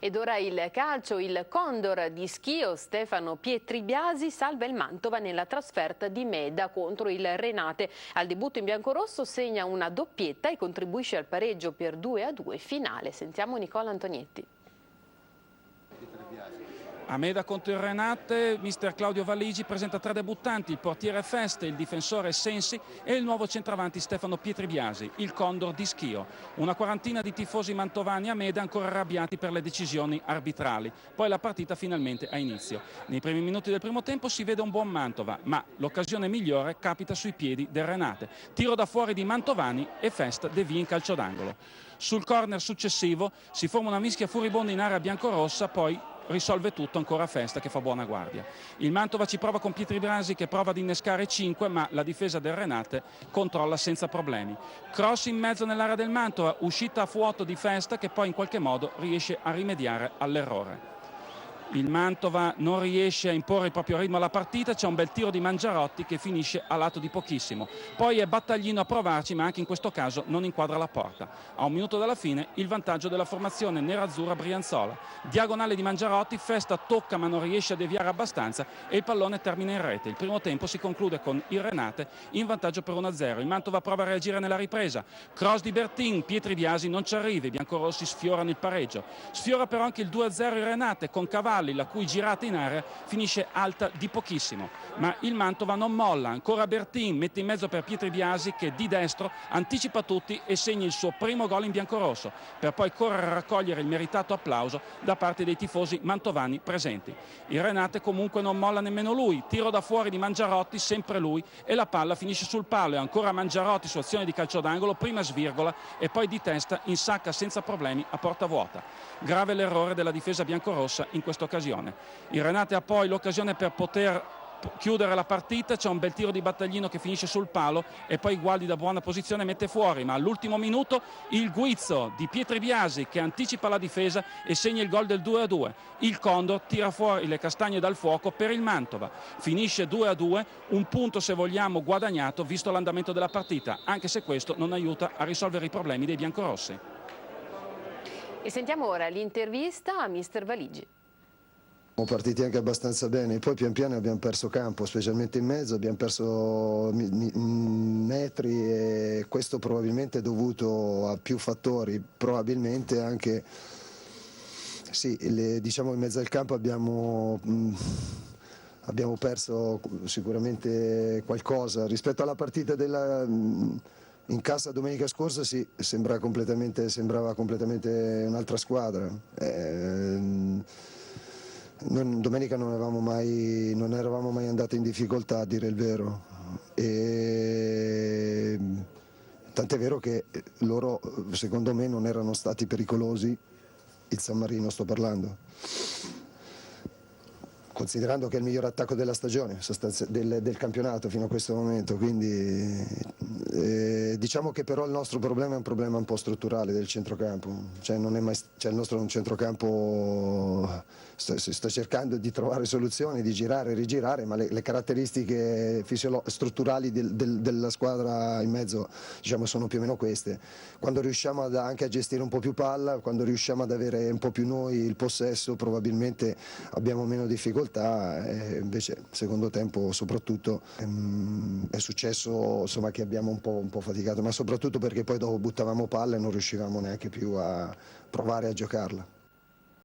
Ed ora il calcio, il Condor di Schio Stefano Pietribiasi salva il Mantova nella trasferta di Meda contro il Renate. Al debutto in biancorosso segna una doppietta e contribuisce al pareggio per 2-2 finale. Sentiamo Nicola Antonietti. A Meda contro il Renate, mister Claudio Valligi presenta 3 debuttanti, il portiere Feste, il difensore Sensi e il nuovo centravanti Stefano Pietribiasi, il Condor di Schio. Una quarantina di tifosi mantovani a Meda ancora arrabbiati per le decisioni arbitrali. Poi la partita finalmente ha inizio. Nei primi minuti del primo tempo si vede un buon Mantova, ma l'occasione migliore capita sui piedi del Renate. Tiro da fuori di Mantovani e Feste devia in calcio d'angolo. Sul corner successivo si forma una mischia furibonda in area biancorossa, poi risolve tutto ancora Festa che fa buona guardia. Il Mantova ci prova con Pietribiasi che prova ad innescare 5, ma la difesa del Renate controlla senza problemi. Cross in mezzo nell'area del Mantova, uscita a vuoto di Festa che poi in qualche modo riesce a rimediare all'errore. Il Mantova non riesce a imporre il proprio ritmo alla partita, c'è un bel tiro di Mangiarotti che finisce a lato di pochissimo. Poi è Battaglino a provarci, ma anche in questo caso non inquadra la porta. A un minuto dalla fine il vantaggio della formazione nerazzurra Brianzola. Diagonale di Mangiarotti, Festa tocca ma non riesce a deviare abbastanza e il pallone termina in rete. Il primo tempo si conclude con il Renate in vantaggio per 1-0. Il Mantova prova a reagire nella ripresa. Cross di Bertin, Pietribiasi non ci arriva, i biancorossi sfiorano il pareggio. Sfiora però anche il 2-0 il Renate con Cavalli, la cui girata in area finisce alta di pochissimo, ma il Mantova non molla. Ancora Bertin mette in mezzo per Pietribiasi che di destro anticipa tutti e segna il suo primo gol in biancorosso, per poi correre a raccogliere il meritato applauso da parte dei tifosi mantovani presenti. Il Renate comunque non molla nemmeno lui, tiro da fuori di Mangiarotti, sempre lui, e la palla finisce sul palo e ancora Mangiarotti su azione di calcio d'angolo, prima svirgola e poi di testa insacca senza problemi a porta vuota. Grave l'errore della difesa biancorossa in questa occasione. Il Renate ha poi l'occasione per poter chiudere la partita, c'è un bel tiro di Battaglino che finisce sul palo e poi Gualdi da buona posizione mette fuori, ma all'ultimo minuto il guizzo di Pietribiasi che anticipa la difesa e segna il gol del 2-2. Il Condor tira fuori le castagne dal fuoco per il Mantova. Finisce 2-2, un punto se vogliamo guadagnato visto l'andamento della partita, anche se questo non aiuta a risolvere i problemi dei biancorossi. E sentiamo ora l'intervista a mister Valligi. Siamo partiti anche abbastanza bene, poi pian piano abbiamo perso campo, specialmente in mezzo, abbiamo perso metri e questo probabilmente è dovuto a più fattori, probabilmente anche, sì, diciamo in mezzo al campo abbiamo perso sicuramente qualcosa rispetto alla partita in casa domenica scorsa. Sì, sembrava completamente un'altra squadra. Domenica non eravamo mai andati in difficoltà, a dire il vero, e tant'è vero che loro secondo me non erano stati pericolosi, il San Marino sto parlando, considerando che è il miglior attacco della stagione, del campionato fino a questo momento, quindi diciamo che però il nostro problema è un problema un po' strutturale del centrocampo, cioè il nostro è un centrocampo, sta cercando di trovare soluzioni, di girare e rigirare, ma le caratteristiche strutturali della squadra in mezzo, diciamo, sono più o meno queste. Quando riusciamo anche a gestire un po' più palla, quando riusciamo ad avere un po' più noi il possesso, probabilmente abbiamo meno difficoltà, e invece secondo tempo soprattutto è successo, insomma, che abbiamo un po' faticato, ma soprattutto perché poi dopo buttavamo palla e non riuscivamo neanche più a provare a giocarla.